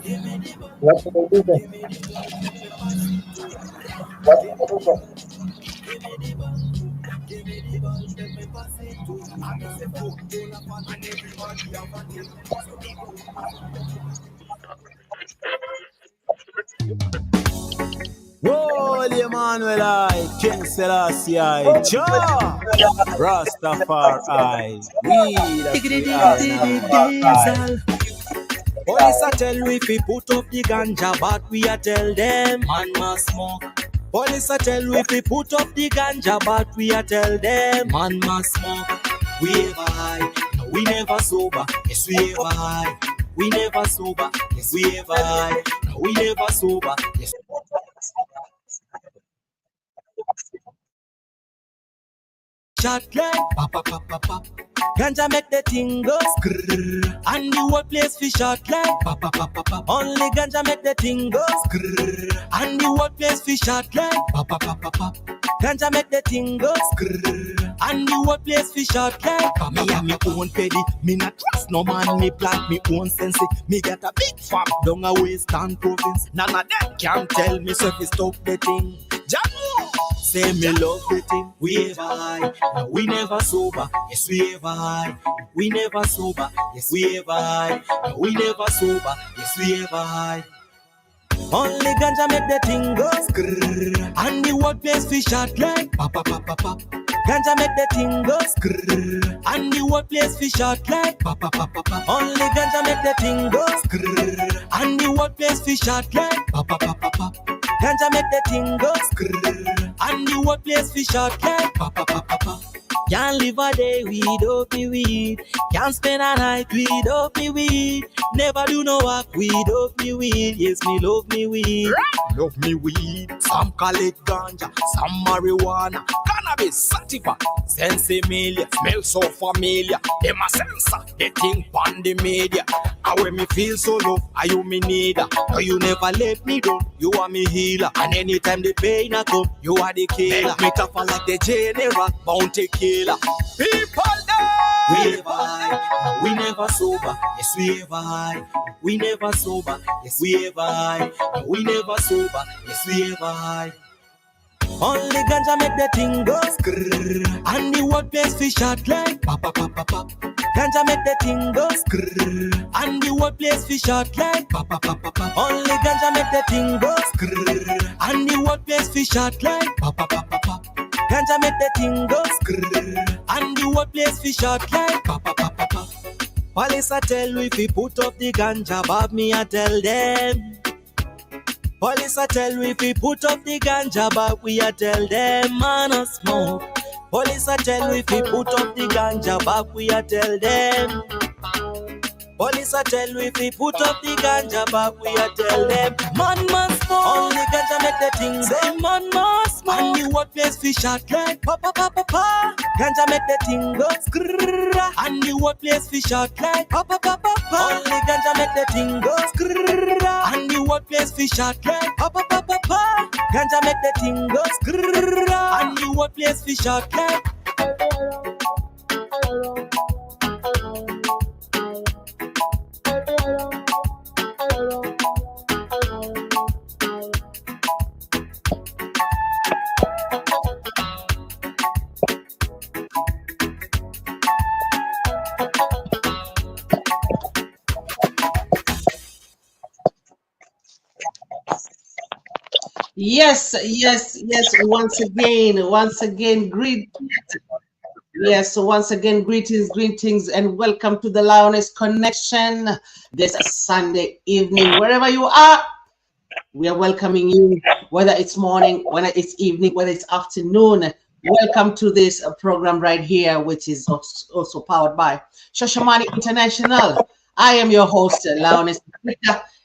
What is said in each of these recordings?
What's the solution? What's the solution? Holy Emmanuel I, King Selassie I, Jah, Rastafari, we that we are now. Police a tell we fi put up the ganja, but we a tell them man must smoke. Police a tell we fi put up the ganja, but we a tell them man must smoke. We ever high, no, we never sober. Yes, we ever high. We never sober. Yes, we ever high. No, we never sober. Yes. Shot like pop pop pop pop pop. Ganja make the thing go skrrr. And the whole place fi shot like pop pop pop pop pop. Only ganja make the thing go skrrr. And the whole place fi shot like pop pop pop pop pop. Ganja make the thing go skrrr. And the whole place fi shot like pop. Me have me own petty. Me not trust no man. Me plant me own sense. Me get a big farm down a western province. None of them can tell me so fi stop the thing. Jamu. Say me love the thing. We ever high, no, we never sober. Yes, we ever high. We never sober. Yes, we ever high. No, we never sober. Yes, we ever high. Only ganja make the thing go skrrr. And the whole place fi shot like pop pop pop pop pop. Ganja make the thing go skrrr. And the whole place fi shot like pop pop pop pop pop. Only ganja make the thing go skrrr. And the whole place fi shot like pop pop pop pop pop. Ganja make the thing go skrrr. And the whole place fi shot like pop pop pop pop pop. Can't live a day without me weed. Can't spend a night without me weed. Never do no work without me weed. Yes, me love me weed. Love me weed. Some call it ganja, some marijuana. Cannabis sativa, sensimilia. Smell so familiar. Them a sensor, they think on the media. And when me feel so low, are you me neither? No, you never let me down. You are me healer. And anytime the pain a come, you are the killer. Make me tougher like the general, bounty killer. People there. We ever high, no, we never sober. Yes, we ever high. We never sober. Yes, we ever high. No, we never sober. Yes, we ever high. Only ganja make the thing go skrrr. And the whole place fi shot like pop pop pop pop pop. Ganja make the thing go skrrr. And the whole place fi shot like pop pop pop pop pop. Only ganja make the thing go skrrr. And the whole place fi shot like pop pop pop pop pop. Ganja make the thing go skrrr. And the whole place fi shot like pop pop pop pop pop. Police a tell we fi put up the ganja, but me a tell them. Police a tell we fi put up the ganja, but we a tell them man a smoke. Police a tell we fi put up the ganja, but we a tell them. Police a tell we fi put up the ganja, but we a tell them man must smoke. Only ganja make the thing say man must smoke. And the whole place fi shot like pa pa pa pa pa. Ganja make the thing go skrrr. And the whole place fi shot like pa pa pa pa pa. Only ganja make the thing go skrrr. And the whole place fi shot like pa pa pa pa pa. Ganja make the thing go skrrr. And the whole place fi shot like. Yes, yes, yes. Once again, greetings, and welcome to the Lioness Connection this Sunday evening. Wherever you are, we are welcoming you, whether it's morning, whether it's evening, whether it's afternoon. Welcome to this program right here, which is also powered by Shoshamani International. I am your host, Lioness.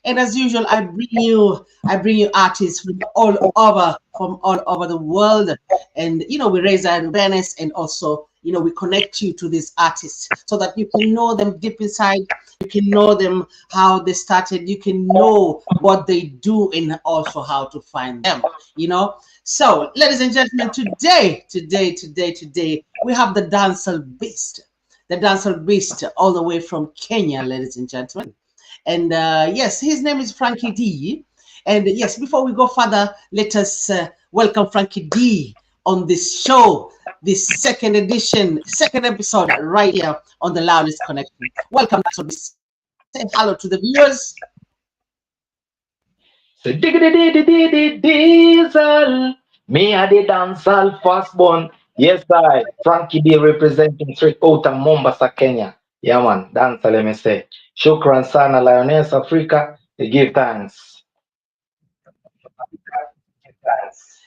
And as usual, I bring you artists from all over the world, and we raise our awareness, and also we connect you to these artists so that you can know them deep inside. You can know them, how they started. You can know what they do, and also how to find them. So, ladies and gentlemen, today, we have the dancehall beast all the way from Kenya, ladies and gentlemen. And yes, his name is Frankie Dee. And yes, before we go further, let us welcome Frankie Dee on this show, this second edition, second episode, right here on the Lioness Connection. Welcome to this. Say hello to the viewers. So diggity diesel, me a the dancehall firstborn. Yes, I Frankie D representing straight out of Mombasa, Kenya. Yeah, man, dancer. Let me say, shukran sana, Lioness Africa. They give thanks.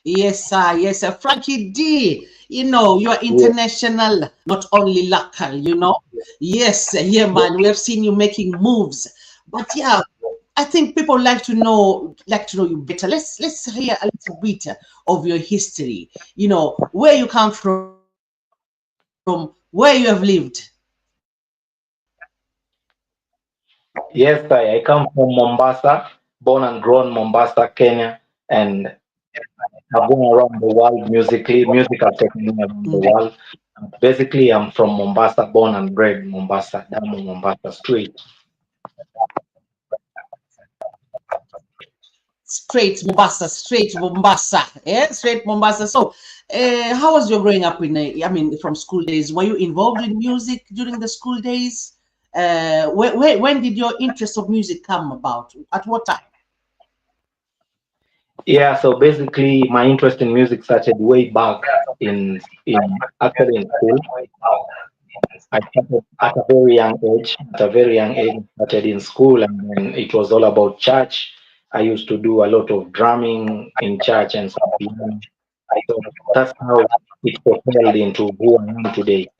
Yes, sir. Yes, sir. Frankie D, you know, you're Yeah, international, not only local, you know. Yes, yeah, man. We have seen you making moves. But yeah, I think people like to know you better. Let's hear a little bit of your history. You know, where you come from, where you have lived. yes, I come from Mombasa, born and grown Mombasa, Kenya, and I've gone around the world musically. Music has taken me around the Mhm. world. Basically, I'm from Mombasa, born and bred Mombasa, Damu, Mombasa Street. Straight Mombasa, yeah, straight Mombasa. So, how was your growing up I mean, from school days? Were you involved in music during the school days? When did your interest of music come about? At what time? Yeah, so basically, my interest in music started way back in actually in school. I started at a very young age. At a very young age, I started in school, and then it was all about church. I used to do a lot of drumming in church and some piano. So that's how it propelled into who I am today.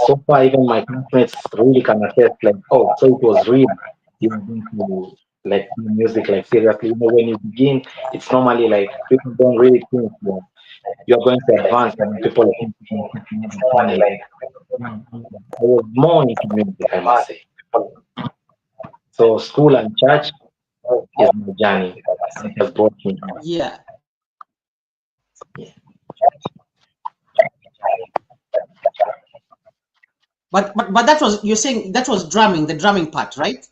So far, even my classmates really can attest, like, oh, so it was real. You know, going to like do music like seriously. You know, when you begin, it's normally like people don't really think that you're going to advance, and people think you're going to have fun. And I was more into music, I must say. So school and church is my journey. It has brought me here. Yeah, Yeah. but that was you're saying that was drumming, the drumming part, right?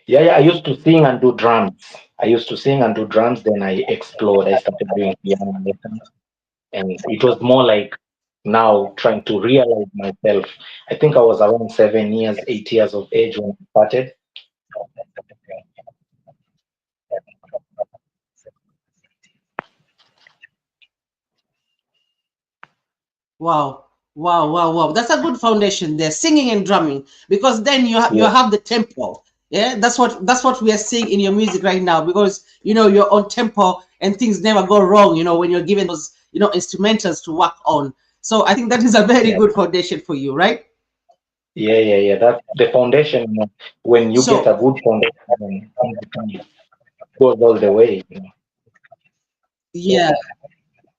Yeah, I used to sing and do drums. I used to sing and do drums. Then I explored. I started doing piano lessons, and it was more like now trying to realize myself. I think I was around 7 years, 8 years of age when I started. Wow, wow. That's a good foundation there, singing and drumming, because then you Yeah, have the tempo. Yeah, that's what we are seeing in your music right now, because you know you're on tempo and things never go wrong. You know when you're given those instrumentals to work on. So I think that is a very yeah, good foundation for you, right? yeah. That's the foundation. You know, when you get a So good foundation, then everything goes all the way. You know. yeah,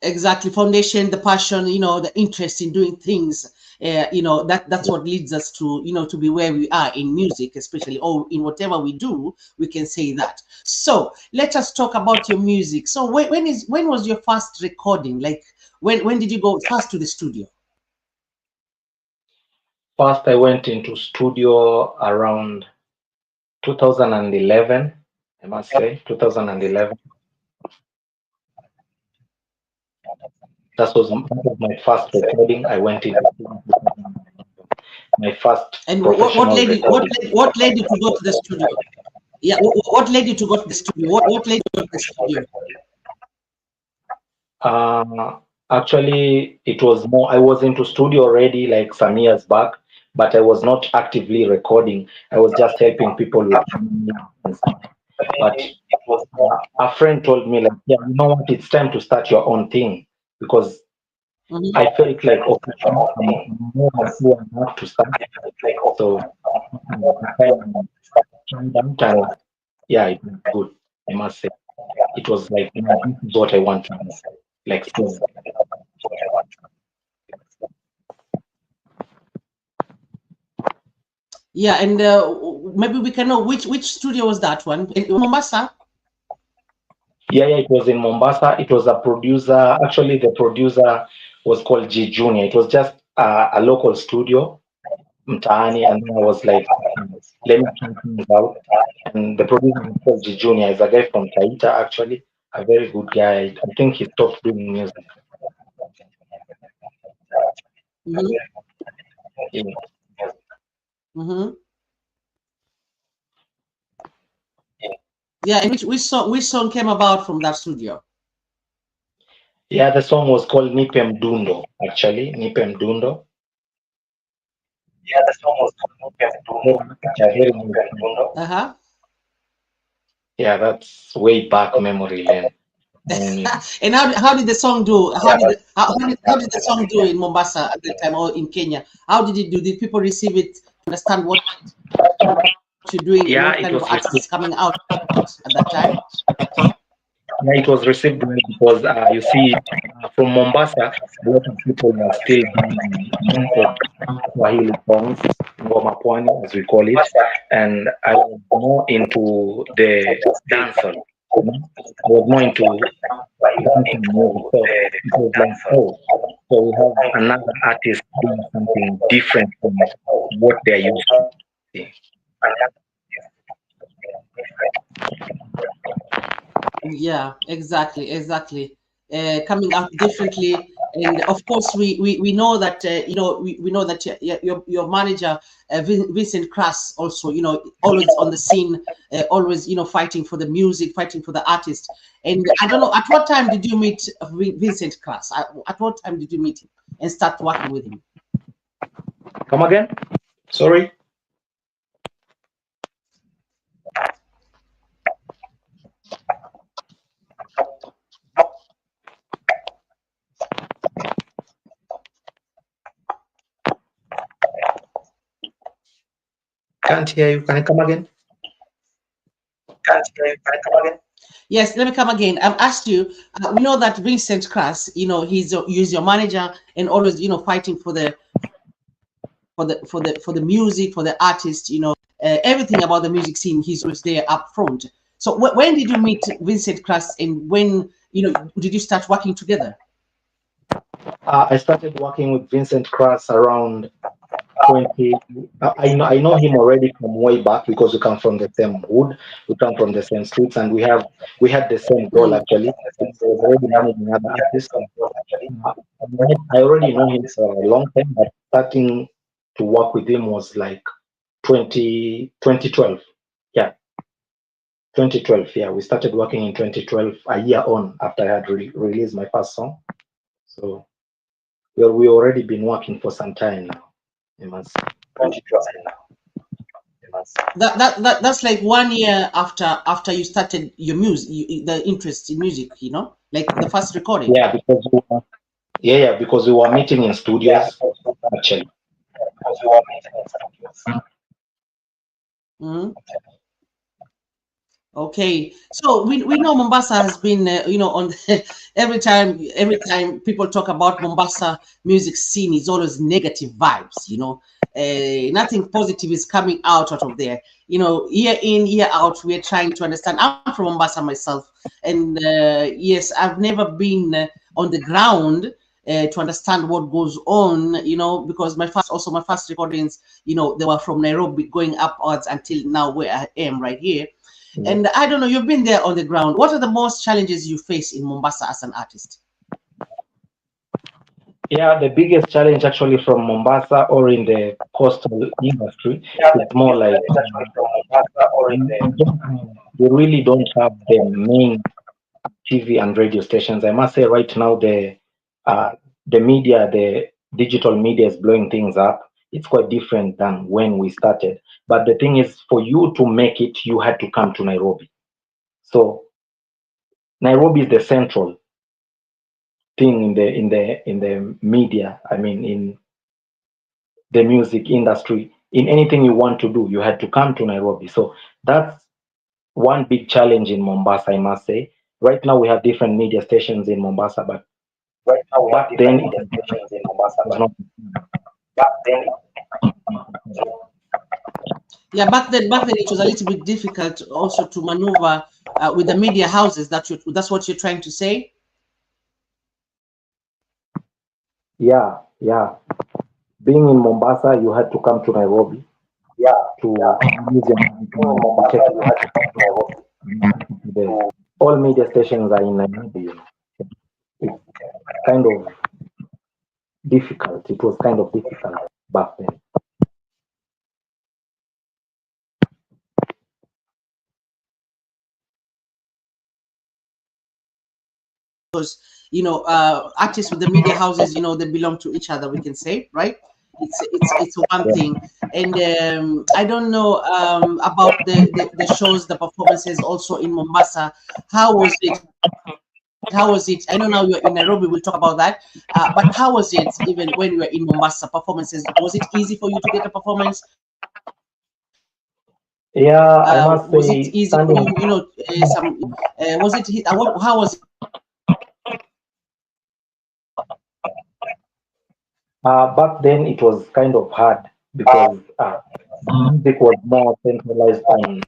exactly. Foundation, the passion, the interest in doing things. That's what leads us to to be where we are in music, especially, or in whatever we do. We can say that. So let us talk about your music. So when was your first recording? Like when did you go first to the studio? First, I went into studio around 2011. I must say, 2011. That was my first recording. I went into my first And professional recording. what led you to go to the studio? Yeah, what led you to go to the studio? What led you to go to the studio? Uh, Actually, it was more. I was into studio already like some years back, but I was not actively recording. I was just helping people with and stuff. But a friend told me like, yeah, you know what? It's time to start your own thing because I Mhm. felt like okay, I'm more mature enough to start. So I tried out and yeah, it was good. I must say it was like you know, this is what I want to do. Like sing. Yeah, and maybe we can know which studio was that one in Mombasa. Yeah, it was in Mombasa. It was a producer. Actually, the producer was called G Junior. It was just a local studio. Mtaani, and then I was like, let me try things out. And the producer himself, Junior, is a guy from Taita, actually, a very good guy. I think he stopped doing music. Mm-hmm. Yeah, Mm-hmm. Yeah, and which song came about from that studio? yeah, the song was called Nipe Mdundo, actually, Nipe Mdundo. Yeah, very nice song. Uh-huh. Yeah, that's way back memory lane. And And how did the song do? How did the song do in Mombasa at the time, or in Kenya? How did it do? Did people receive it, understand what you're doing, and yeah, what it kind of was artists is received. coming out at that time? Yeah, it was received well because you see, from Mombasa, a lot of people were still doing more of Swahili songs, Ngoma Pwani, as we call it, and I was more into the dancehall. You know? I was more into dancehall music, so it was like, oh, so we have another artist doing something different from what they're used to. See? Yeah, exactly. Coming out differently, and of course, we know that we know that your manager Vincent Kras also always on the scene, always fighting for the music, fighting for the artist. And I don't know, at what time did you meet Vincent Kras? At what time did you meet him and start working with him? Come again? Sorry? Can't hear you. Can I come again? Yes, let me come again. I've asked you. We know that Vincent Kras, he's your manager and always, fighting for the music, for the artist. Everything about the music scene. He's always there up front. So when did you meet Vincent Kras, and when did you start working together? I started working with Vincent Kras around 20. I know him already from way back because we come from the same hood, we come from the same streets, and we had the same goal Mm. actually. He was already managing other artists. I already know him for a long time, but starting to work with him was like 2012. Yeah, 2012. Yeah, we started working in 2012, a year on after I had released my first song. So we already been working for some time now. I must say. That's like 1 year after you started your music, the interest in music. Like the first recording. Yeah, because we were meeting in studios actually. Mhm. Okay, so we know Mombasa has been on every time people talk about Mombasa music scene is always negative vibes. Nothing positive is coming out of there. Year in, year out, we're trying to understand. I'm from Mombasa myself, and yes, I've never been on the ground to understand what goes on. Because my first recordings, they were from Nairobi going upwards until now where I am right here. Yeah. And I don't know, you've been there on the ground. What are the most challenges you face in Mombasa as an artist? Yeah, the biggest challenge actually from Mombasa or in the coastal industry, it's more like we really don't have the main TV and radio stations. I must say right now the media, the digital media is blowing things up. It's quite different than when we started. But the thing is, for you to make it, you had to come to Nairobi. So Nairobi is the central thing in the media. I mean, in the music industry, in anything you want to do, you had to come to Nairobi. So that's one big challenge in Mombasa, I must say. Right now we have different media stations in Mombasa, but back then it was not. Yeah, back then it was a little bit difficult also to maneuver with the media houses. That's what you're trying to say. Yeah, yeah. being in Mombasa, you had to come to Nairobi to use your music in the all media stations are in Nairobi. It's kind of difficult. It was kind of difficult back then. Because artists with the media houses, they belong to each other. We can say, right? It's one thing. And I don't know about the shows, the performances also in Mombasa. How was it? How was it? I know now you're in Nairobi. We'll talk about that. But how was it even when you were in Mombasa? Performances, was it easy for you to get a performance? Yeah, I must Was it say, easy for standing. you? Was it? How was it? Back then, it was kind of hard because music was more centralized on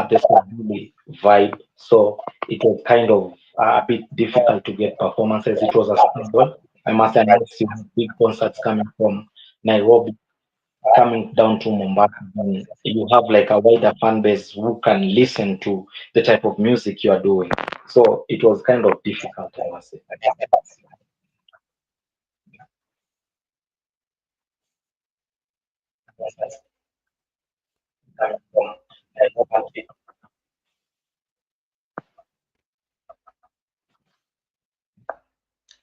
the Swahili vibe, so it was kind of a bit difficult to get performances. It was a struggle. I must announce you have big concerts coming from Nairobi, coming down to Mombasa, and you have like a wider fan base who can listen to the type of music you are doing. So it was kind of difficult, I must say.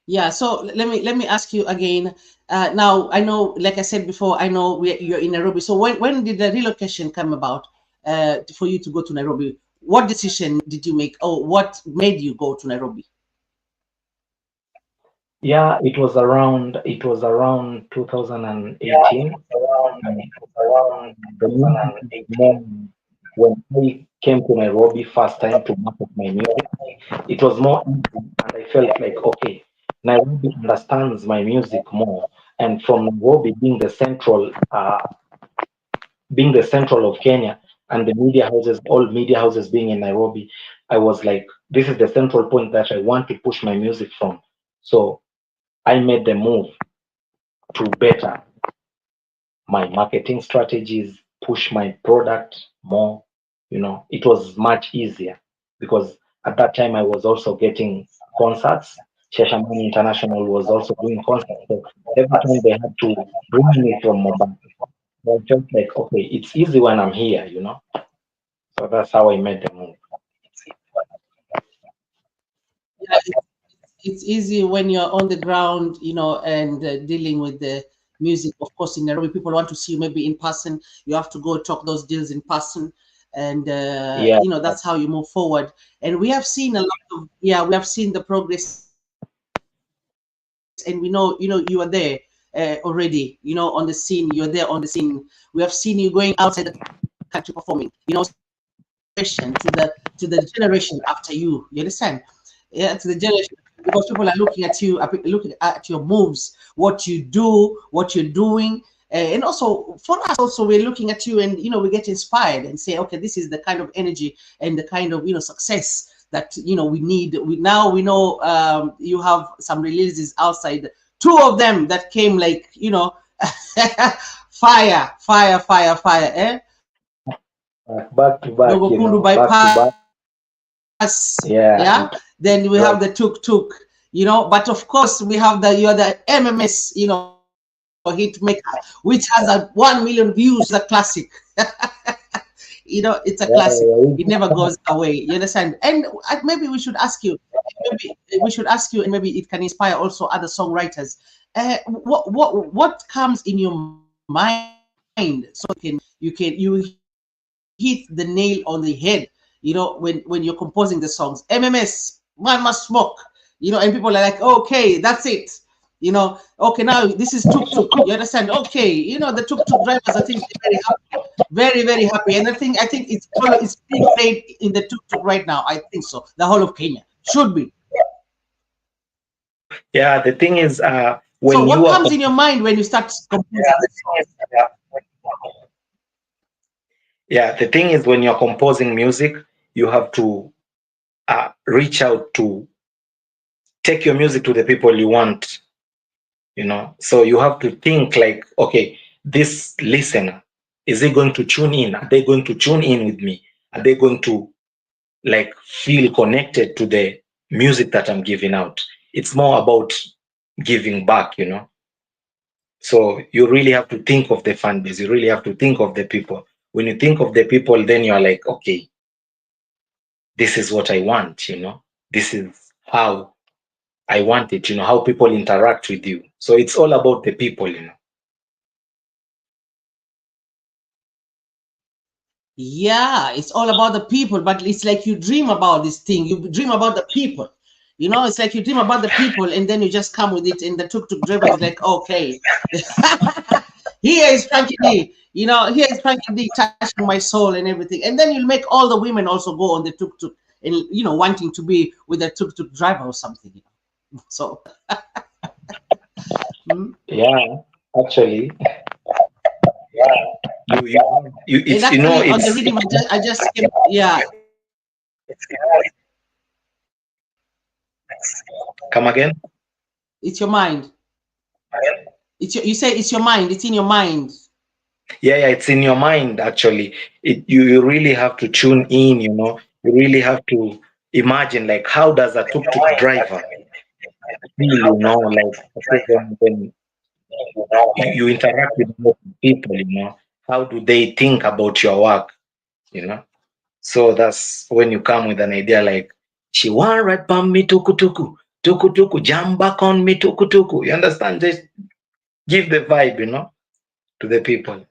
Yeah, so let me ask you again. Now I know, like I said before, I know you're in Nairobi. So when did the relocation come about for you to go to Nairobi? What decision did you make, or what made you go to Nairobi? Yeah, it was around 2018. And the music is more when I came to Nairobi first time to market my music, it was more easy and I felt like okay, Nairobi understands my music more. And from Nairobi being the central of Kenya and the media houses, all media houses being in Nairobi, I was like, this is the central point that I want to push my music from. So I made the move to better my marketing strategies, push my product more. It was much easier because at that time I was also getting concerts. Shashamani International was also doing concerts. So every time they had to bring me from Mobile, I felt like, okay, it's easy when I'm here. So that's how I made the move. Yeah, it's easy when you're on the ground, and dealing with the music. Of course, in Nairobi, people want to see you maybe in person. You have to go talk those deals in person, and Yeah, that's how you move forward. And we have seen a lot of, yeah, we have seen the progress, and we know, you are there already, on the scene. You're there on the scene. We have seen you going outside the country performing. To the generation after you. You understand? Yeah, to the generation, because people are looking at you, are looking at your moves, what you do, what you're doing. And also for us, also we're looking at you, and we get inspired and say, okay, this is the kind of energy and the kind of success that we need. We know you have some releases outside, two of them that came like fire, fire, fire, fire. back to back, Dogokundu back to back. bypass, Yeah, yeah. Then we have right. the tuk tuk, but of course we have you're the MMS, hit maker, which has a 1 million views, a classic. It's a Yeah, classic. yeah, It never goes away. You understand? And maybe we should ask you, and maybe it can inspire also other songwriters. What comes in your mind, so you hit the nail on the head, when you're composing the songs. MMS, one must smoke, and people are like, okay, that's it. Okay, now this is tuk tuk. You understand? Okay, the tuk tuk drivers, I think they're very happy, very, very happy. And I think it's being played in the tuk tuk right now. I think so. The whole of Kenya should be. yeah. The thing is, So when what you are comes in your mind when you start composing? Yeah, the thing is, when you're composing music, you have to reach out to take your music to the people you want So you have to think like, okay, this listener, is they going to tune in? Are they going to tune in with me? Are they going to like feel connected to the music that I'm giving out? It's more about giving back. So you really have to think of the fan base. You really have to think of the people. When you think of the people, then you're like, okay, this is what I want. This is how I want it, how people interact with you. So it's all about the people. Yeah, it's all about the people, but it's like you dream about this thing. You dream about the people. It's like you dream about the people and then you just come with it. And the tuk-tuk driver is like, okay, here is Frankie D. Here is Frankie D touching my soul and everything. And then you'll make all the women also go on the tuk-tuk and, wanting to be with a tuk-tuk driver or something. So, Yeah, actually, and it's actually on the it's rhythm, I just came, yeah, come again. it's your mind. You say it's your mind. It's in your mind. Yeah, it's in your mind actually. You really have to tune in. You really have to imagine like how does a tuk-tuk driver feel. Like okay, when you interact with most people. How do they think about your work? You know. So that's when you come with an idea like, she want right from me tuku tuku, tuku tuku, jump back on me tuku tuku. You understand? Just give the vibe, to the people.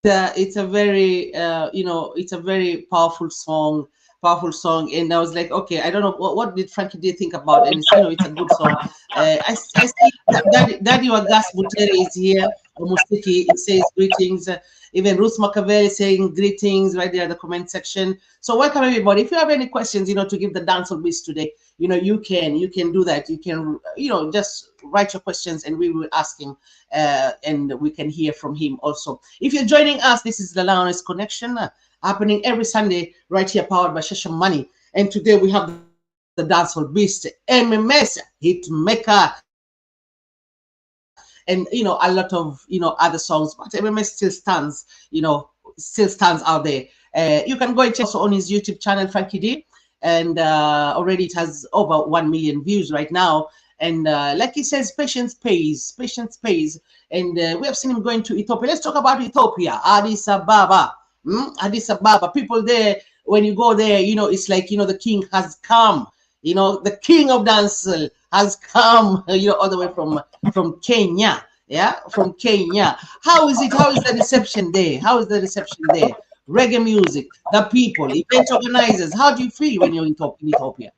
It's a very it's a very powerful song. And I was like, okay, I don't know what did Frankie D think about, and it's a good song. I see that Daddy Wagas Butere is here. Mustiki, it says greetings. Even Ruth Machiavelli saying greetings right there in the comment section. So welcome everybody. If you have any questions, to give the dance on biz today, you can do that. You can just write your questions and we will ask him, and we can hear from him also. If you're joining us, this is the Lioness Connection, happening every Sunday right here, powered by Shasha Money. And today we have the dancehall beast, MMS Hitmaker, and a lot of other songs. But MMS still stands out there. You can go and check also on his YouTube channel, Frankie D, and already it has over 1 million views right now. And like he says, patience pays. Patience pays. And we have seen him going to Ethiopia. Let's talk about Ethiopia, Addis Ababa. Addis Ababa. People there, when you go there, it's like, the king has come. The king of dancehall has come, all the way from Kenya. Yeah, from Kenya. How is it? How is the reception there? How is the reception there? Reggae music, the people, event organizers. How do you feel when you're in Ethiopia?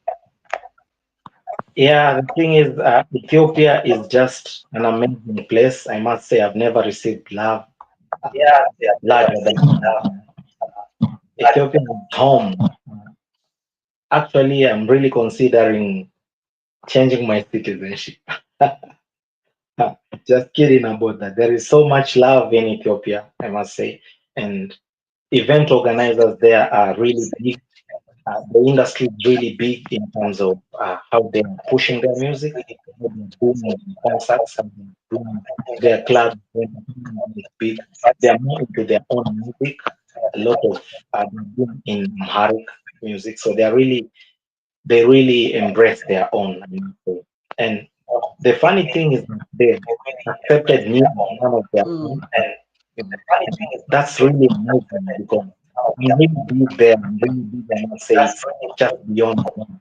Yeah, the thing is, Ethiopia is just an amazing place. I must say, I've never received love larger than Ethiopia is home. Actually, I'm really considering changing my citizenship. Just kidding about that. There is so much love in Ethiopia, I must say. And event organizers there are really big. The industry is really big in terms of how they're pushing their music, how they're doing concerts, how they're doing their clubs. Is big. They are more into their own music. A lot of they're doing in Amharic music, so they really embrace their own. And the funny thing is that they accepted me as one of their own. And that's really amazing because I'm really big there. I'm really big. I must say it's just beyond one.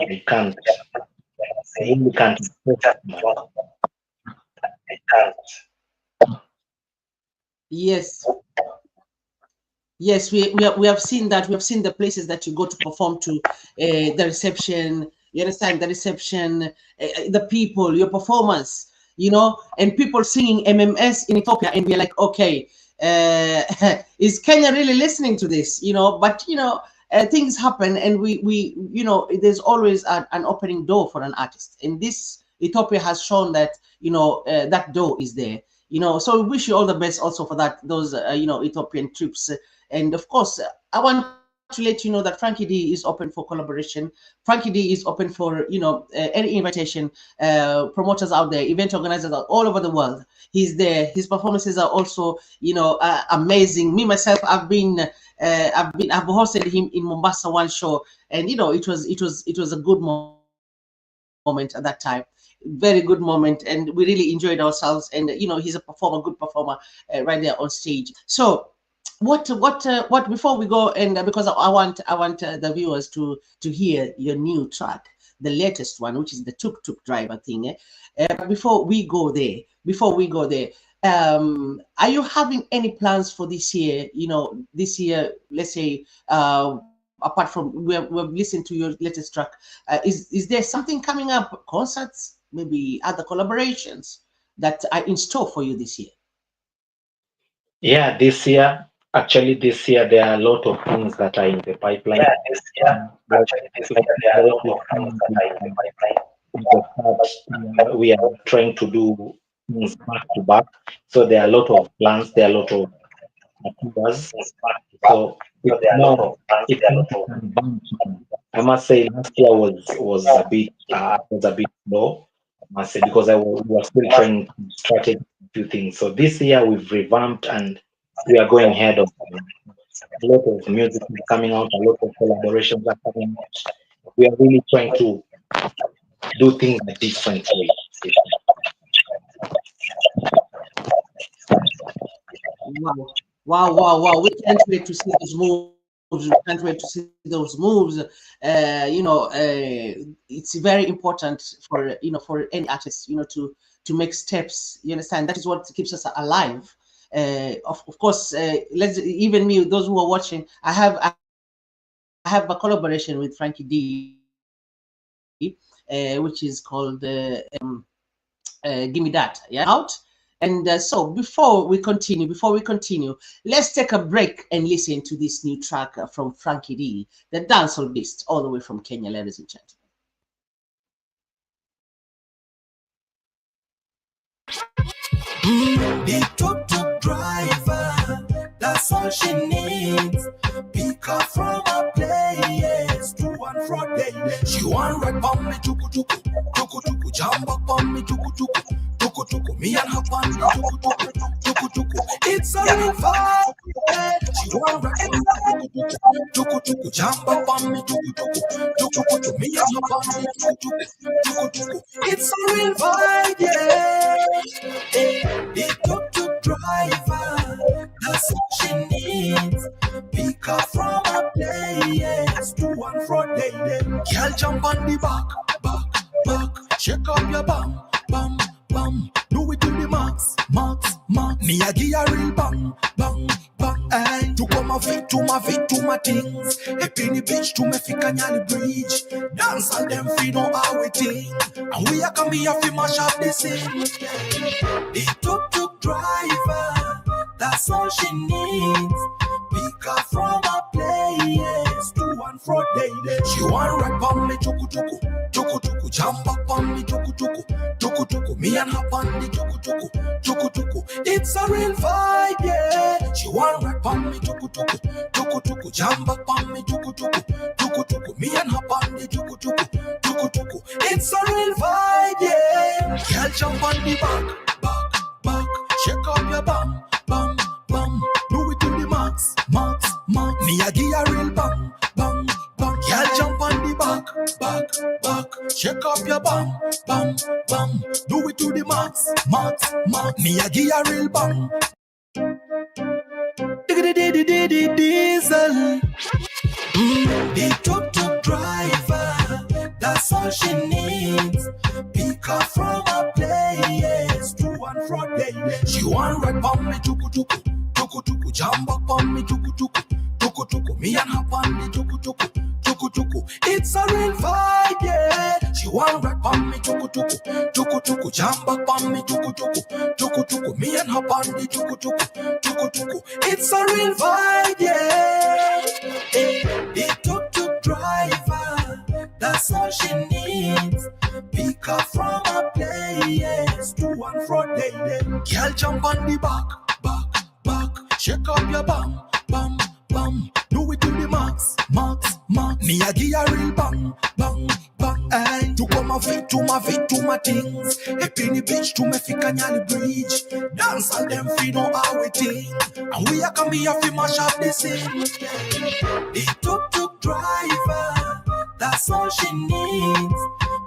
I can't. I really can't express it much. Yes. Yes, we have seen that. We have seen the places that you go to perform to, the reception. You understand the reception, the people, your performance, and people singing MMS in Ethiopia, and we're like, okay, is Kenya really listening to this? But things happen, and there's always an opening door for an artist, and this Ethiopia has shown that that door is there. So we wish you all the best also for that those Ethiopian trips. And of course, I want to to let you know that Frankie Dee is open for collaboration. Frankie Dee is open for, any invitation. Promoters out there, event organizers out all over the world. He's there. His performances are also, amazing. Me myself, I've hosted him in Mombasa one show, and it was a good moment at that time. Very good moment, and we really enjoyed ourselves. And he's a good performer, right there on stage. So what before we go, and because I want the viewers to hear your new track, the latest one, which is the tuk tuk driver thing. Before we go there, are you having any plans for this year? This year, let's say, apart from we've listened to your latest track, is there something coming up? Concerts, maybe other collaborations that are in store for you this year? Yeah, this year there are a lot of things that are in the pipeline. We are trying to do things back to back. So there are a lot of plans, there are a lot of tours. So I must say last year was a bit low. I must say, because we were still trying to strategize a few things. So this year we've revamped and we are going ahead of a lot of music is coming out, a lot of collaborations are coming out. We are really trying to do things a different way. Wow. We can't wait to see those moves. We can't wait to see those moves. It's very important for any artist, to make steps. You understand? That is what keeps us alive. Of course, even me, those who are watching, I have a collaboration with Frankie Dee, which is called Gimme That, out. And so before we continue, let's take a break and listen to this new track from Frankie Dee, the dancehall beast, all the way from Kenya, ladies and gentlemen. The tuk-tuk driver, that's all she needs. Pick her from a place to and fro daily. She want ride on me, tuku, jump up on me, tuku, me and her on me, tuku. It's a real vibe. She want ride on me, tuku, jump up on me, tuku, me and her on me, tuku. It's a real vibe, yeah. The tuk-tuk driver, that's all she needs. Pick her from a place to and fro daily. Girl, jump on the back, shake up your bum. Do it to the max. Me a give a real bang. Ay, to come my feet to my things. A penny bitch to me fi Kanyali Bridge. Dance all them fi know how we think. And we a come here fi mash up the scene. The tuk-tuk driver, that's all she needs. Pick her from a place to and fro daily. She want rap on me, tuku, jump up on me, tuku, me and her on the tuku. It's a real vibe, yeah. She want rap on me, tuku, jump up on me, tuku, me and her on the tuku. It's a real vibe, yeah. Girl, jump on the back, shake up your bum. Do it to the max. Me a give a real bang. Girl, jump on the back, shake up your bum. Do it to the max. Me a give a real bang. Diesel. The tuk-tuk driver, that's all she needs. Pick her from a place to and fro daily. She want ride on me, tuku, jump up on me, tuku, me and her on me, tuku. It's a real vibe, yeah. She want ride on me, tuku, jump up on me, tuku, me and her on me, tuku. It's a real vibe, yeah. The tuk-tuk driver, that's all she needs. Pick her from a place to and fro daily. Girl, jump on the back, shake up your bum. Do it to the max. Me a give a real bang, bang, bang. Ay, to come a fit to my things. A penny bitch to me fi Canal Bridge. Dance all them fi know how we think. And we a come here fi mash up the scene. The tuk-tuk driver, that's all she needs.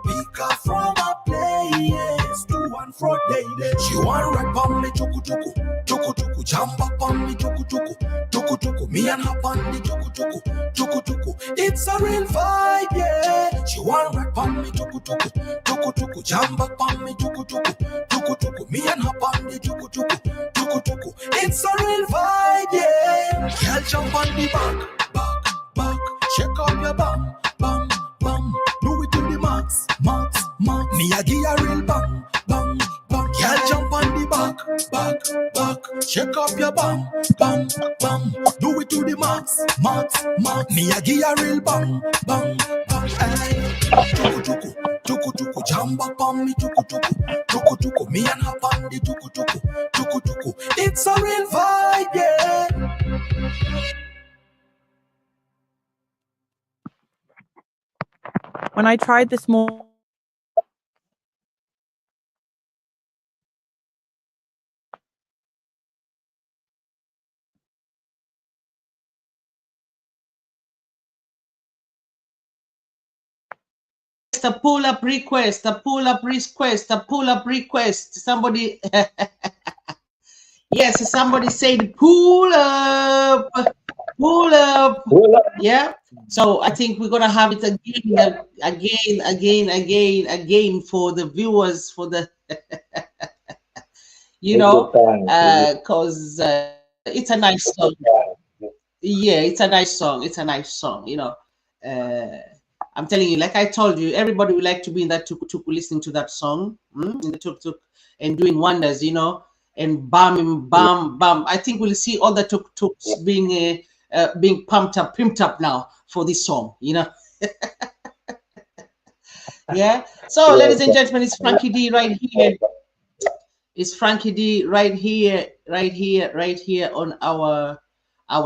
Pick her from a place to and fro daily. She want rap on me, tuku-tuku, tuku-tuku. Jump up on me, tuku-tuku, tuku-tuku. Me and her on the tuku-tuku, tuku-tuku. It's a real vibe, yeah. She want rap on me, tuku-tuku, tuku-tuku. Jump up on me, tuku-tuku, tuku-tuku. Me and her on the tuku-tuku, tuku-tuku. It's a real vibe, yeah. Girl, jump on the back, back, back. Shake up your bum, bum, bum. Do it to the max, max, max. Me a give a real bang, bang, bang. Girl, jump on the back, back, back. Shake up your bum, bum, bum. Do it to the max, max, max. Me a give a real bang, bang, bang. Hey, tuku-tuku, tuku-tuku. Jump up on me, tuku-tuku, tuku-tuku. Me and her on the tuku-tuku, tuku-tuku. It's a real vibe, yeah. When I tried this morning, A pull-up request, a pull-up request, a pull-up request. Somebody, yes, somebody said pull up, pull up. Yeah. So I think we're gonna have it again for the viewers, for the, you know, because it's a nice song. Yeah, it's a nice song. It's a nice song. You know. I'm telling you, like I told you, everybody would like to be in that tuk-tuk listening to that song, in the tuk-tuk and doing wonders, you know, and bam, bam, bam. I think we'll see all the tuk-tuks being pumped up now for this song, you know. Yeah. So, ladies and gentlemen, it's Frankie Dee right here. It's Frankie Dee right here on our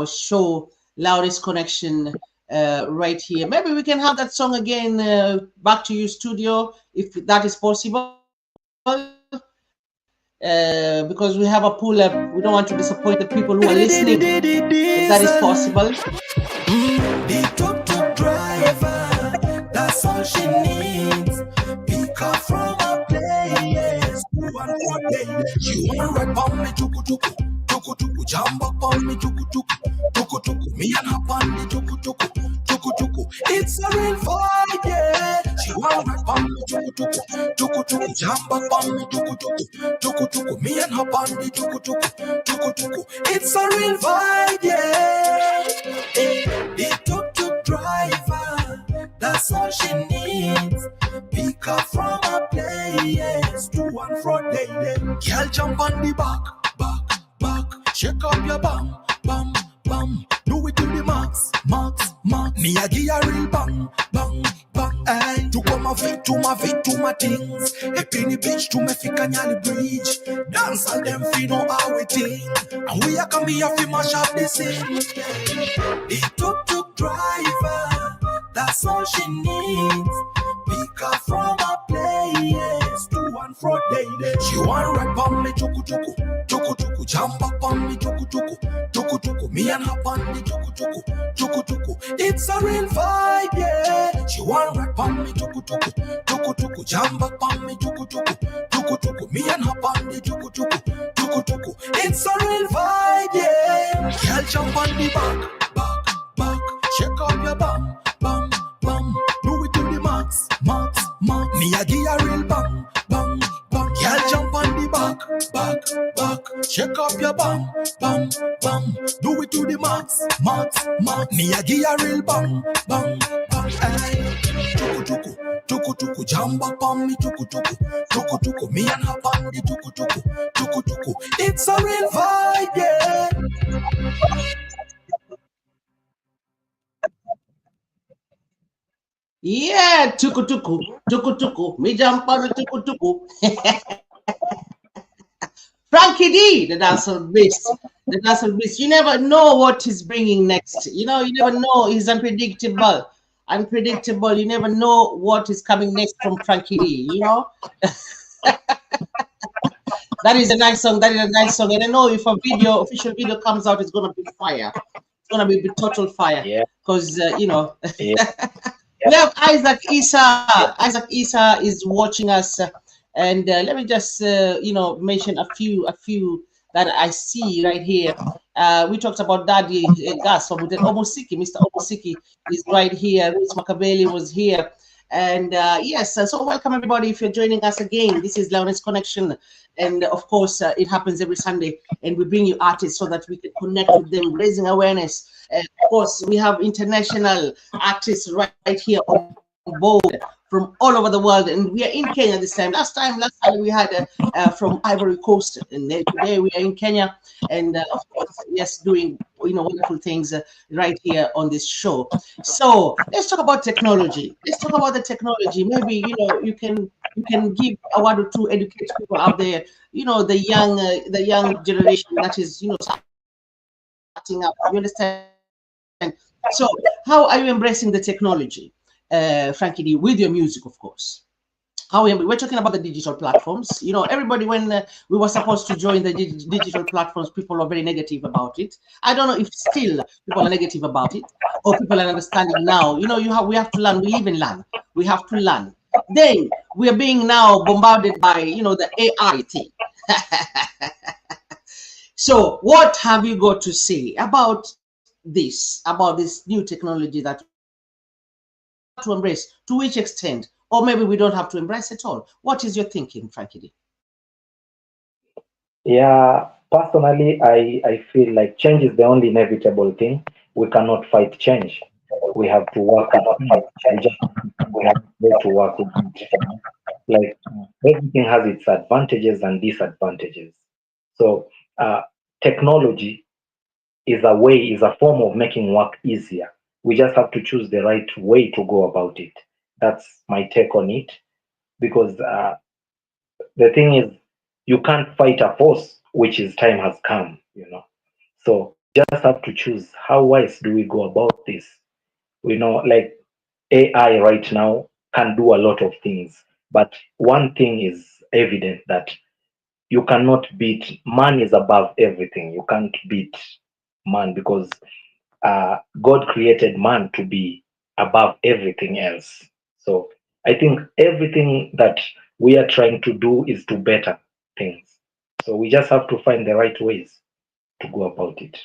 show, Loudest Connection. Right here. Maybe we can have that song again back to you, studio, if that is possible. Because we have a pull up. We don't want to disappoint the people who are listening. If that is possible. The tuk-tuk driver, that's all she needs. Pick her from a place to and fro daily. She wanna rap on me, tuku-tuku, tuku-tuku. Jump up on me, tuku-tuku, tuku-tuku. Me and her on the tuku-tuku, tuku-tuku. It's a real vibe, yeah. She wanna rap on me, tuku-tuku, tuku-tuku. Jump up on me, tuku-tuku, tuku-tuku. Me and her on the tuku-tuku, tuku-tuku. It's a real vibe, yeah. The tuk-tuk driver, that's all she needs. Pick her from a place to and fro daily. Girl, jump on the back, back, back. Shake up your bum, bum, bum. Do it to the max, max, max. Me a give a real bang, bang, bang. Ay, to come a fit to my things. A penny bitch to me fi Canal Bridge. Dance all them fi know how we think. And we a come here fi mash up the scene. The tuk-tuk driver, that's all she needs. Pick her from a place to and fro daily. She want rap on me, tuku-tuku, tuku-tuku. Jump up on me, tuku-tuku, tuku-tuku. Me and her on the tuku-tuku, tuku-tuku. It's a real vibe, yeah. She want rap on me, tuku-tuku, tuku-tuku. Jump up on me, tuku-tuku, tuku-tuku. Me and her on the tuku-tuku, tuku-tuku. It's a real vibe, yeah. Girl, jump on the back, back, back. Shake up your bum, bum, bum. Do it to the max, max, max. Me a give a real bang, bang, bang. Girl, jump on the back, back, back. Shake up your bum, bum, bum. Do it to the max, max, max. Me a give a real bang, bang, bang. Hey, tuku-tuku, tuku-tuku. Jump up on me, tuku-tuku, tuku-tuku. Me and her on the tuku-tuku, tuku-tuku. It's a real vibe, yeah. Yeah, tuku-tuku, tuku-tuku. Me jump on the tuku-tuku. Frankie Dee, the dancehall beast. The dancehall beast. You never know what he's bringing next. You know, you never know. He's unpredictable. unpredictable. You never know what is coming next from Frankie Dee, you know. That is a nice song. That is a nice song. And I know if a official video comes out, it's gonna be fire. It's gonna be total fire. Yeah. Because you know, Yeah. we have Isaac Isa. Isaac Isa is watching us, and let me just you know, mention a few that I see right here. We talked about Daddy Gas, Omosiki. Mr. Omosiki is right here. Rich Makabeli was here. And yes, so welcome everybody. If you're joining us again, this is Lioness Connection, and of course it happens every Sunday, and we bring you artists so that we can connect with them, raising awareness. And of course, we have international artists right here on board from all over the world, and we are in Kenya this time. Last time we had from Ivory Coast, and today we are in Kenya, and of course, yes, doing, you know, wonderful things right here on this show. So let's talk about technology. Let's talk about the technology. Maybe, you know, you can give a word or two, educate people out there. You know, the young generation that is, you know, starting up. You understand? So how are you embracing the technology, Frankie Dee, with your music, of course? We're talking about the digital platforms. You know, everybody, when we were supposed to join the digital platforms, people are very negative about it. I don't know if still people are negative about it, or people are understanding now. You know, we have to learn. We live and learn. We have to learn. Then we are being now bombarded by, you know, the AI thing. So what have you got to say about this new technology that to embrace? To which extent? Or maybe we don't have to embrace it all. What is your thinking, Frankie Dee? Yeah, personally, I feel like change is the only inevitable thing. We cannot fight change. We have to work with change. We have to work with it. Like everything has its advantages and disadvantages. So technology is a form of making work easier. We just have to choose the right way to go about it. That's my take on it. Because the thing is, you can't fight a force which is time has come, you know. So we just have to choose how wise do we go about this. We know, like AI right now can do a lot of things, but one thing is evident that you cannot beat man is above everything. You can't beat man because God created man to be above everything else. So I think everything that we are trying to do is to better things. So we just have to find the right ways to go about it.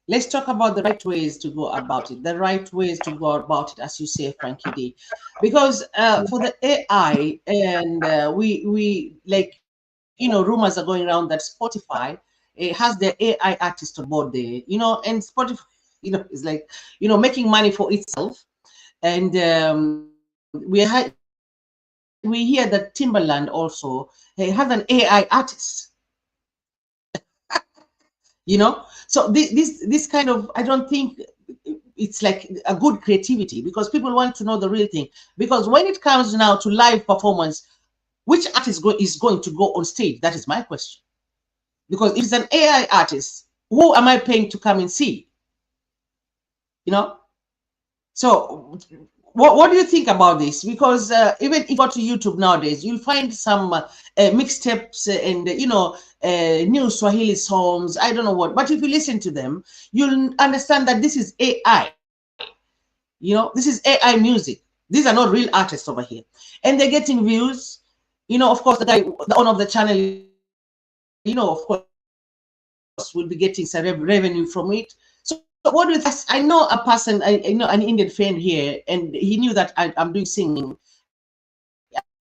Let's talk about the right ways to go about it. The right ways to go about it, as you say, Frankie Dee, because for the AI, and we like, you know, rumors are going around that Spotify has their AI artist on board there, you know, and Spotify, you know, is like, you know, making money for itself, and we hear that Timberland also has an AI artist, you know. So this kind of, I don't think it's like a good creativity, because people want to know the real thing. Because when it comes now to live performance, which artist is going to go on stage? That is my question. Because if it's an AI artist, who am I paying to come and see? You know. So what do you think about this? Because even if you go to YouTube nowadays, you'll find some mixtapes and you know, new Swahili songs. I don't know what, but if you listen to them, you'll understand that this is AI. You know, this is AI music. These are not real artists over here, and they're getting views. You know, of course, the owner of the channel, you know, of course, will be getting some revenue from it. So what do you think? I know a person, I know an Indian friend here, and he knew that I'm doing singing.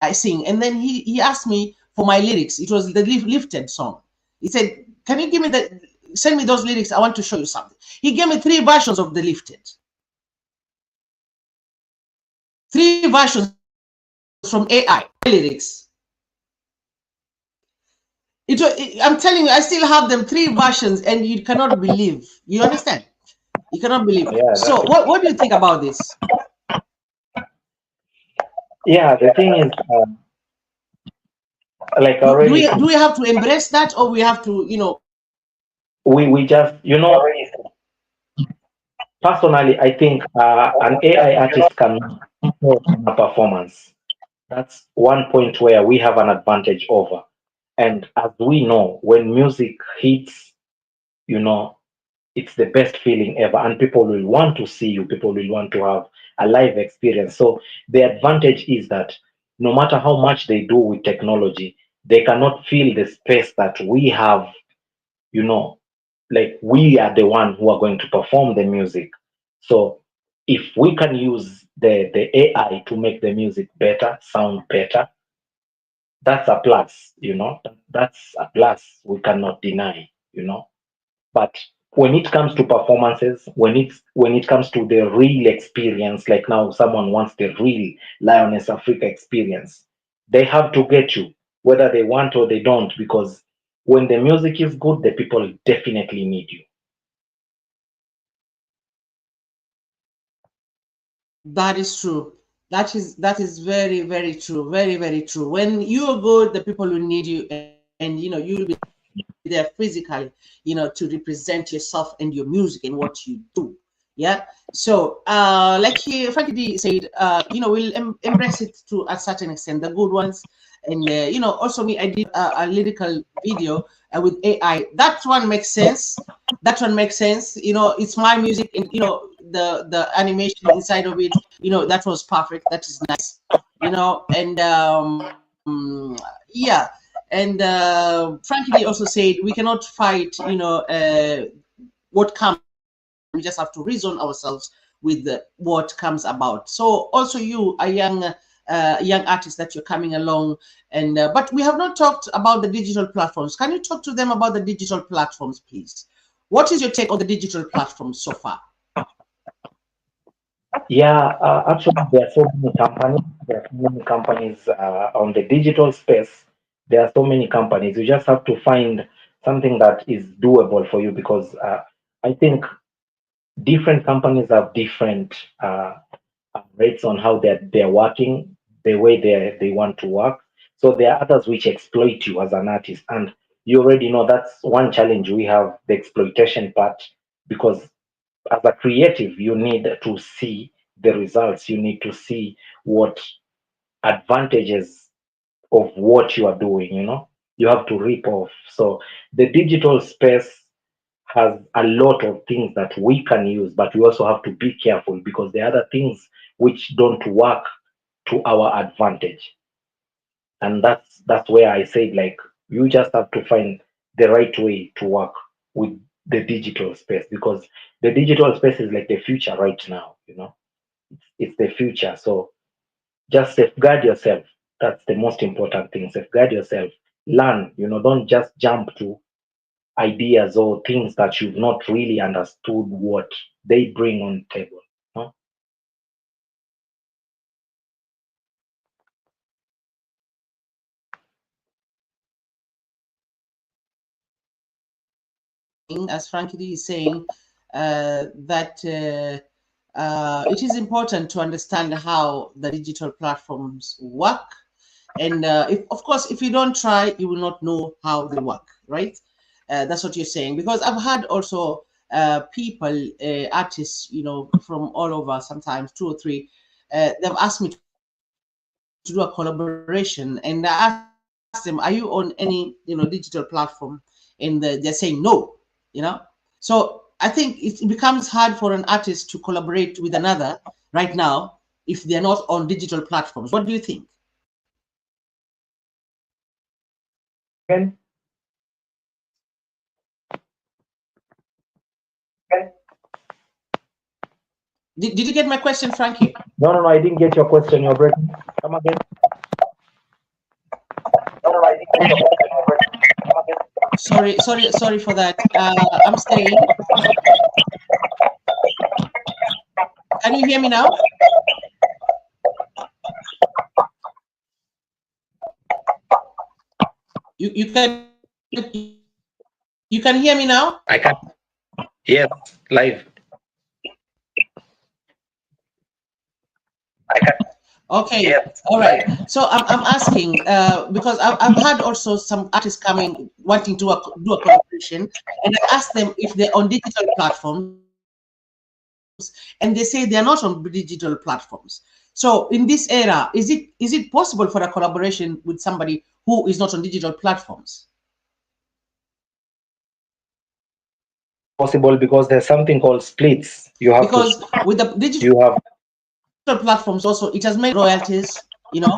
I sing, and then he asked me for my lyrics. It was the Lifted song. He said, "Can you give me send me those lyrics? I want to show you something." He gave me 3 versions of the Lifted, 3 versions from AI lyrics. I'm telling you, I still have them, 3 versions, and you cannot believe. You understand? You cannot believe. Yeah, So what do you think about this? yeah. The thing is, like Do already, we have to embrace that, or we have to, you know, we just, personally, I think an AI artist can perform a performance. That's one point where we have an advantage over. And as we know, when music hits, you know, it's the best feeling ever, and people will want to see you. People will want to have a live experience. So the advantage is that no matter how much they do with technology, they cannot feel the space that we have, you know, like we are the one who are going to perform the music. So if we can use the AI to make the music better, sound better, that's a plus, that's a plus we cannot deny. But when it comes to performances, when it comes to the real experience, like now someone wants the real Lioness Africa experience, they have to get you, whether they want or they don't, because when the music is good, the people definitely need you. That is true. That is very, very true. Very, very true. When you are good, the people will need you, and you'll be there physically, to represent yourself and your music and what you do. Yeah. So like Frankie D said, we'll embrace it to a certain extent, the good ones. And also me, I did a lyrical video with AI. That one makes sense. That one makes sense. It's my music, and the animation inside of it, that was perfect. That is nice. And yeah. And Frankie D also said we cannot fight, what comes. We just have to reason ourselves with what comes about. So also you, a young artist that you're coming along, and but we have not talked about the digital platforms. Can you talk to them about the digital platforms, please? What is your take on the digital platforms so far? Yeah, actually, there are so many companies. There are so many companies on the digital space. There are so many companies. You just have to find something that is doable for you, because I think different companies have different rates on how they're working, the way they want to work. So there are others which exploit you as an artist, and you already know that's one challenge we have, the exploitation part, because as a creative, you need to see the results. You need to see what advantages of what you are doing. You have to rip off. So the digital space has a lot of things that we can use, but we also have to be careful, because there are other things which don't work to our advantage. And that's where I said, like, you just have to find the right way to work with the digital space, because the digital space is like the future right now. It's the future. So just safeguard yourself. That's the most important thing. Safeguard yourself. Learn. Don't just jump to ideas or things that you've not really understood what they bring on the table. No? As Frankie D is saying, that it is important to understand how the digital platforms work. And of course, if you don't try, you will not know how they work, right? That's what you're saying. Because I've had also people, artists, from all over, sometimes two or three, they've asked me to do a collaboration, and I asked them, are you on any, digital platform? And they're saying no, So I think it becomes hard for an artist to collaborate with another right now if they're not on digital platforms. What do you think? Again? Did you get my question, Frankie? No, no, no. I didn't get your question. You're breaking. Come again. Sorry for that. I'm saying, can you hear me now? You can hear me now? I can. Yes, live. Okay, Yes, all right. right. So I'm asking because I've had also some artists coming wanting to do a collaboration, and I asked them if they're on digital platforms, and they say they're not on digital platforms. So in this era, is it possible for a collaboration with somebody who is not on digital platforms? Possible because there's something called splits. You have to Because with the digital you have platforms also, it has made royalties, you know,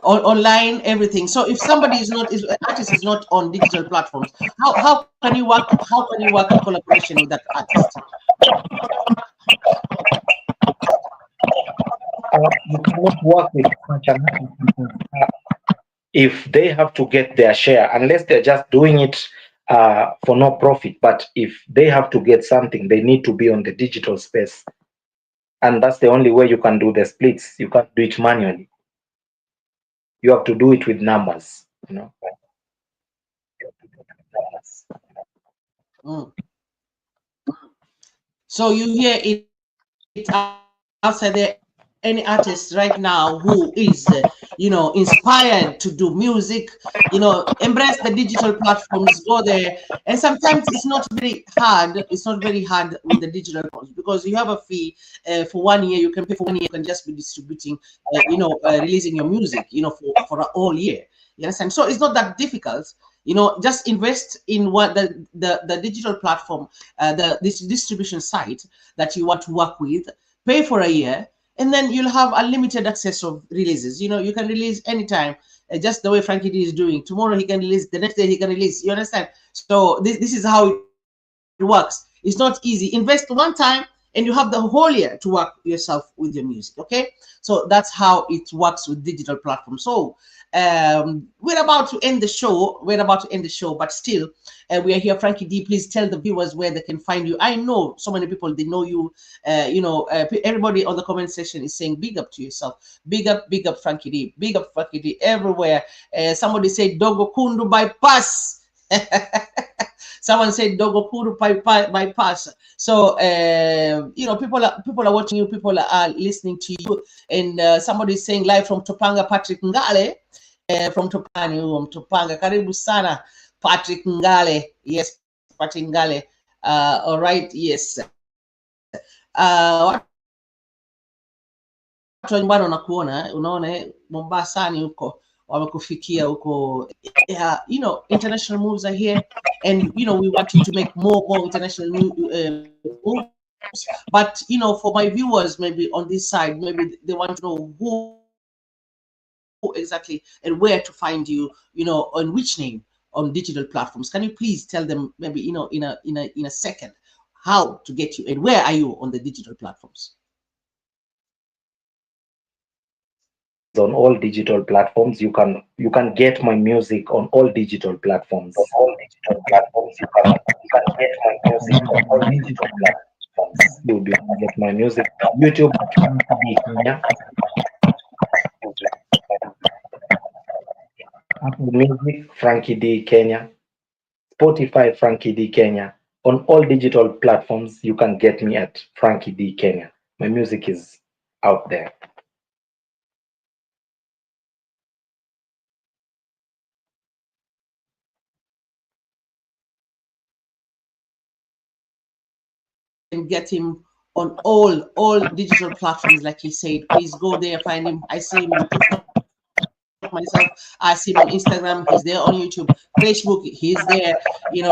online everything. So if somebody is not, is artist is not on digital platforms, how can you work? How can you work a collaboration with that artist? you cannot work with such an artist because if they have to get their share, unless they're just doing it for no profit, but if they have to get something, they need to be on the digital space, and that's the only way you can do the splits. You can't do it manually. You have to do it with numbers. You know. Mm. So you hear it outside there, any artist right now who is, inspired to do music, embrace the digital platforms, go there. And sometimes it's not very hard. It's not very hard with the digital platforms because you have a fee for 1 year. You can pay for 1 year. You can just be distributing, releasing your music, for a whole year. You understand? So it's not that difficult. Just invest in what the digital platform, this distribution site that you want to work with, pay for a year, and then you'll have unlimited access of releases. You can release anytime, just the way Frankie D is doing. Tomorrow he can release, the next day he can release. You understand? So this is how it works. It's not easy. Invest one time and you have the whole year to work yourself with your music. Okay, so that's how it works with digital platforms. So we're about to end the show. But still, we are here. Frankie D, please tell the viewers where they can find you. I know so many people, they know you. Everybody on the comment section is saying big up to yourself. Big up Frankie D. Big up Frankie D everywhere. Somebody said Dogo Kundu bypass. Someone said Dogo Kundu bypass. So people are watching you. People are listening to you. And somebody is saying live from Topanga, Patrick Ngale. From Topanga. Karibu sana, Patrick Ngale. Yes, Patrick Ngale. All right, yes. Watu wa nyumbani wanakuona, unaona Mombasani huko wamekufikia huko. International moves are here, and we want you to make more international moves. But for my viewers, maybe on this side, maybe they want to know who exactly and where to find you, on which name on digital platforms. Can you please tell them, maybe in a second, how to get you and where are you on the digital platforms? On all digital platforms. You can get my music on all digital platforms. You can get my music on all digital platforms. You'll be able to get my music on YouTube, Frankie Dee Kenya, Apple Music, Frankie Dee Kenya, Spotify, Frankie Dee Kenya. On all digital platforms, you can get me at Frankie Dee Kenya. My music is out there. And get him on all digital platforms, like he said. Please go there, find him. I see him on TikTok myself. I see him on Instagram. He's there on YouTube, Facebook. He's there.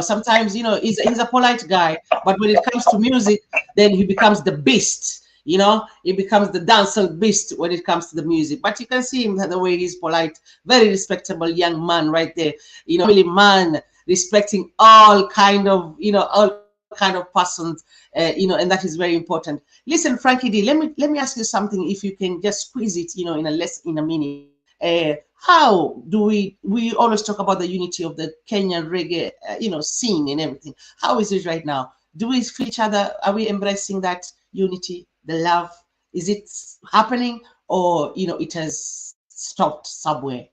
Sometimes he's a polite guy, but when it comes to music, then he becomes the beast. He becomes the dancer beast when it comes to the music. But you can see him the way he's polite, very respectable young man right there. Really man, respecting all kind of persons, and that is very important. Listen, Frankie D, let me ask you something. If you can just squeeze it, in a minute. How do we always talk about the unity of the Kenyan reggae, scene and everything? How is it right now? Do we feel each other? Are we embracing that unity, the love? Is it happening, or it has stopped somewhere?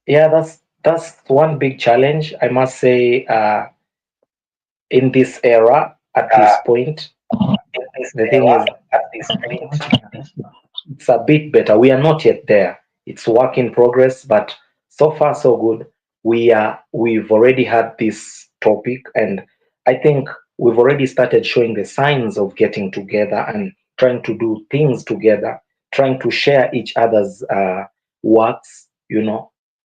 Yeah, that's one big challenge, I must say, in this era at this point. The thing is, it's a bit better. We are not yet there. It's work in progress, but so far so good. We've already had this topic, and I think we've already started showing the signs of getting together and trying to do things together, trying to share each other's works,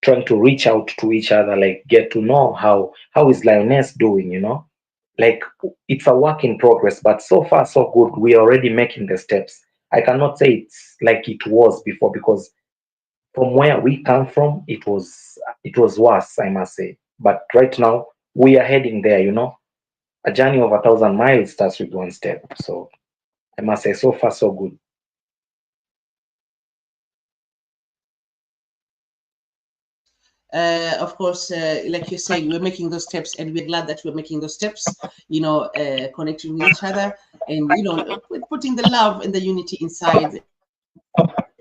trying to reach out to each other, like get to know how is Lioness doing, like it's a work in progress, but so far so good. We are already making the steps. I cannot say it's like it was before, because from where we come from, it was worse, I must say. But right now we are heading there. A journey of 1,000 miles starts with one step. So I must say, so far so good. Of course, like you say, we're making those steps, and we're glad that we're making those steps. Connecting with each other, and putting the love and the unity inside.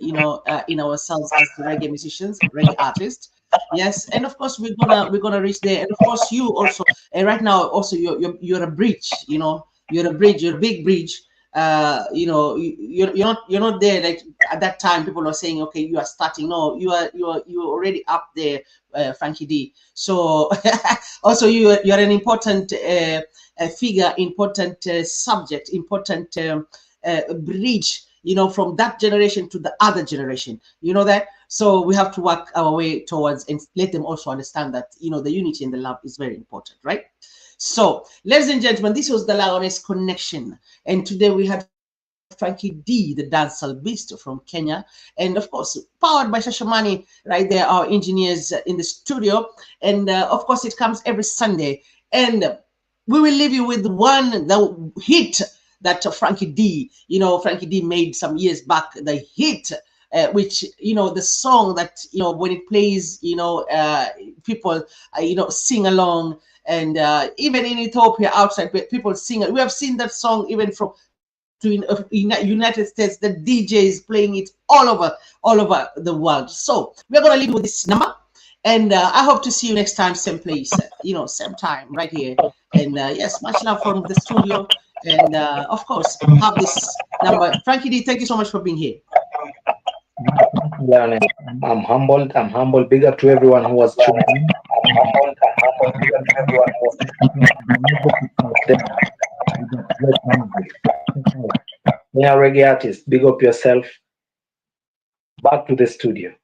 In ourselves as the reggae musicians, reggae artists. Yes, and of course we're gonna reach there. And of course you also, right now also you're a bridge. You're a bridge. You're a big bridge. You're not there like at that time. People are saying, okay, you are starting. No, you're already up there, Frankie Dee. So also you're an important figure, important subject, important bridge, from that generation to the other generation, that. So we have to work our way towards and let them also understand that, the unity and the love is very important, right? So, ladies and gentlemen, this was the Lioness Connection. And today we had Frankie Dee, the dancehall beast from Kenya. And of course, powered by Shashamani, right there, our engineers in the studio. And of course, it comes every Sunday. And we will leave you with the hit that Frankie Dee, Frankie Dee made some years back, the hit, which, the song that, when it plays, people, sing along. And even in Ethiopia, outside, people sing it. We have seen that song even from United States. The DJs playing it all over the world. So we're going to leave you with this number. And I hope to see you next time, same place, same time, right here. And yes, much love from the studio. And of course, have this number. Frankie Dee, thank you so much for being here. Lioness, I'm humbled. I'm humbled. Big up to everyone who was tuning in. Yeah, reggae artist, big up yourself. Back to the studio.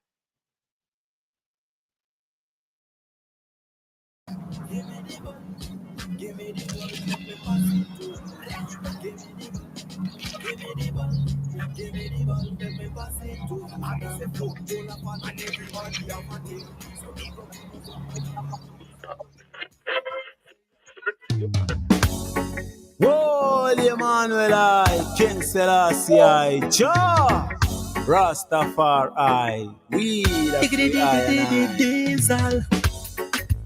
Holy Emmanuel, King Selassie, Jah, Rastafari, we the diesel.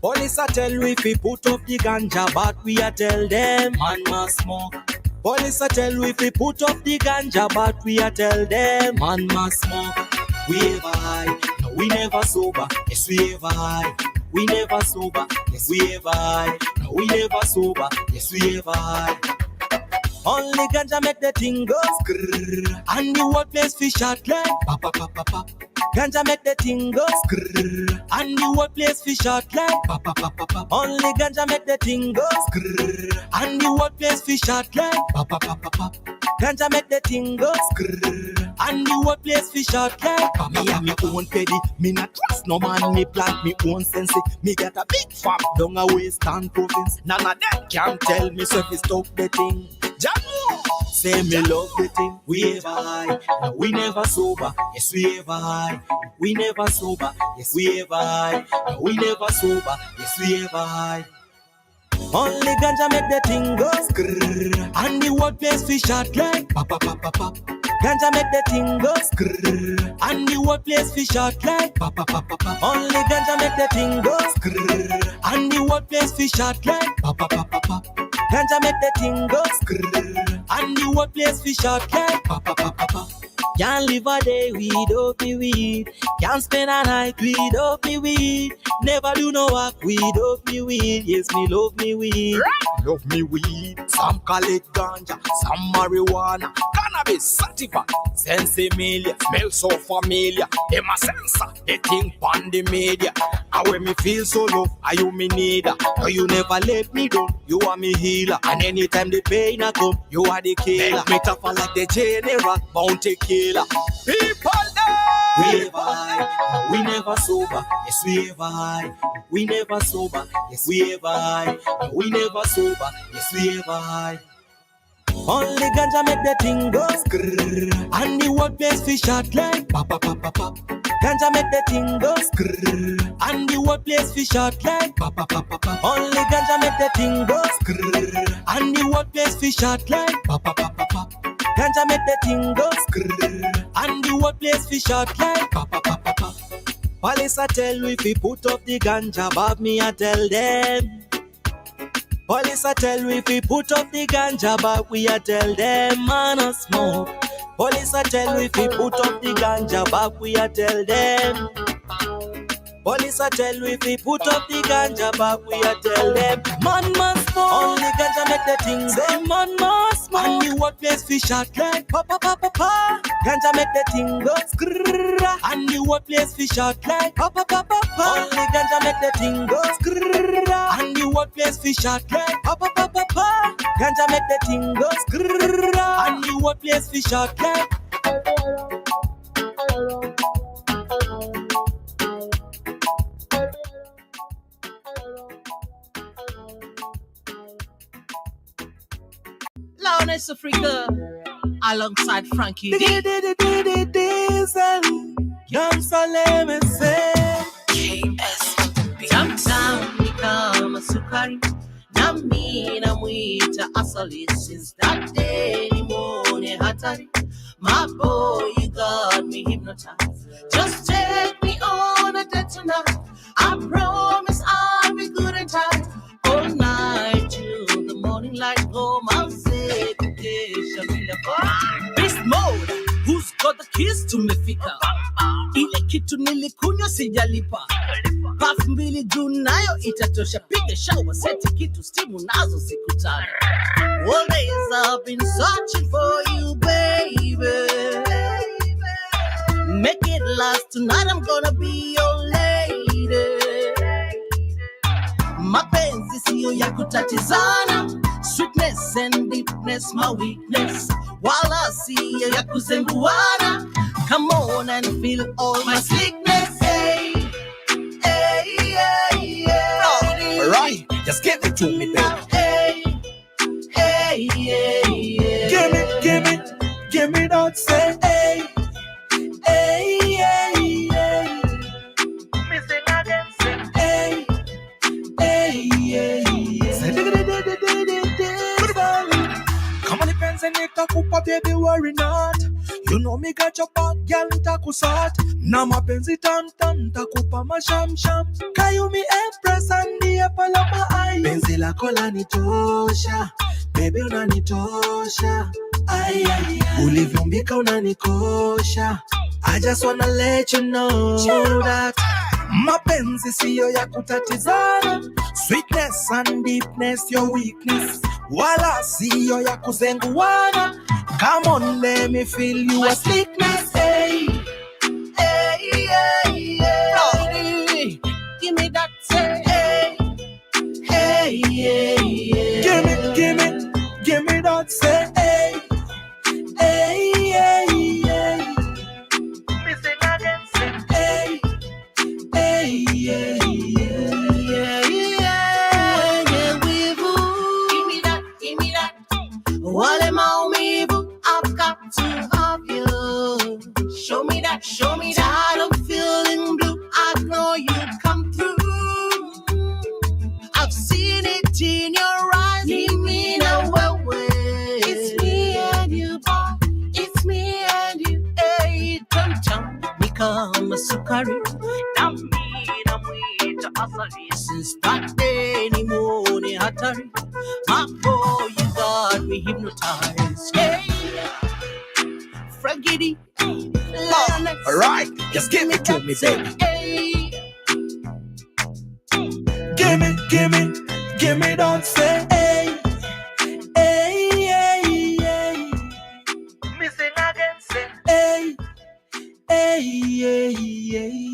Police a tell we fi put up the ganja, but we a tell them man must smoke. Police a tell we fi put up the ganja, but we a tell them man must smoke. We ever high, no, we never sober. Yes, we ever high. We never sober. Yes, we ever high. No, we never sober. Yes, we ever high. Only ganja make the thing go skrrr, and the whole place fi shot like pop pop pop pop pop. Ganja make the thing go skrrr, and the whole place fi shot like pop pop pop pop pop. Only ganja make the thing go skrrr, and the whole place fi shot like pop pop pop pop pop. Ganja make the thing go skrrr, and the whole place fi shot like pop. Me have me own peddy, me not trust no man. Me plant me own sense. Me get a big farm down a western province. None of them can tell me so fi stop the thing. Jamu, say me love the thing. We ever high, no, we never sober. Yes, we ever high. We never sober. Yes, we ever high. No, we never sober. Yes, we ever high. Only ganja make the thing go skrrr, and the whole place fi shot like pop pop pop pop pop. Ganja make the thing go skrrr, and the whole place fi shot like pop pop pop pop pop. Only ganja make the thing go skrrr, and the whole place fi shot like pop pop pop pop pop. Ganja make the thing go skrrr, and the whole place fi shot like pop pop pop pop pop. Can't live a day without me weed. Can't spend a night without me weed. Never do no work without me weed. Yes, me love me weed. Love me weed. Some call it ganja, some marijuana, cannabis, sativa, sensimilia, smell so familiar. Them a sensor, they think on the media. And when me feel so low, are you me neither? No, you never let me down, you are me healer. And anytime the pain a come, you are the killer. Me tougher like the general, bounty killer. People there, we ever high, we never sober. Yes, we ever high, we never sober. Yes, we ever high, we never sober. Yes, we ever high. Only ganja make the thing go skrrr. And the workplace fi shot like pop pop pop pop pop. Ganja make the thing go skrrr. And the workplace fi shot like pop pop pop pop pop. Only ganja make the thing go skrrr. And the workplace fi shot like pop pop pop pop pop. Ganja make the thing go skrrr. And the workplace fi shot like pop pop pop pop pop. Police a tell we fi put up the ganja, but me a tell them. Police a tell we fi put up the ganja, but we a tell them man a smoke. Police a tell we fi put up the ganja, but we a tell them. Police a tell we fi put up the ganja, but we a tell them man must smoke. Only ganja make the thing say man must smoke. And the workplace fi shot like pa pa pa pa pa. Ganja make the thing go skrrr. And the workplace fi shot like pa pa pa pa pa. Only ganja make the thing go skrrr. And the workplace fi shot like pa pa pa pa pa. Ganja make the thing go skrrr. And the workplace fi shot like. Lioness Africa alongside Frankie Dee. Downtown ni kama sukari na mimi namuita asali. Since that day nimone hatari. My boy, you got me hypnotized. Just take me on a date tonight. I promise I'll be good and tight all night till the morning light. Oh, my say Beast mode, who's got the keys to mefika? Ile kitu nilikunywa sijalipa. Puff mbili juu nayo itatosha. Piga shower, seti kitu stimu nazo siku tano. All days I've been searching for you, baby. Make it last tonight, I'm gonna be your lady. Mapenzi siyo ya kutatizana. Sweetness and deepness, my weakness. Wala siyo ya kuzenguana. Come on and feel all my sickness. Hey, hey, hey, hey. Alright, just give it to me, baby. Hey, hey, hey, hey. Give me that say, hey, hey, hey, hey. Me sing again, sing. Hey, hey, hey, hey. Say, come on, depends on it, takupa, baby, worry not. You know me got your back, girl, takusat. Na mapenzi tam takupa masham sham. Kayu mi empress and the apple of my eye. Penzi lako lanitosha, baby unanitosha. Ay, ay, ay. Ulivyombika unanikosha. I just wanna let you know that mapenzi siyo ya kutatizana. Sweetness and deepness, your weakness. Wala siyo ya kuzenguana. Come on, let me feel you a slickness. Hey, Hey, hey, hey. Give me that say. Hey, hey, hey, hey. give me that say. Hey, hey, hey, hey. Me sing again, sing. Hey, hey, hey, hey. Yeah, give me that. Wale maumivu, I've got to have you. Show me that. Tired of feeling blue, I know you'd come through. I've seen it in your eyes, leave me no way. It's me and you, boy. It's me and you. Hey, tam me kama sukari. Na mimi namuita asali. Since that day nimone hatari. My boy, you got me hypnotized. Hey, Frankie Dee. Lioness. Alright, just give it to me, baby. Give me, don't say hey, hey, hey, hey. Missing again, say hey, hey, hey, hey.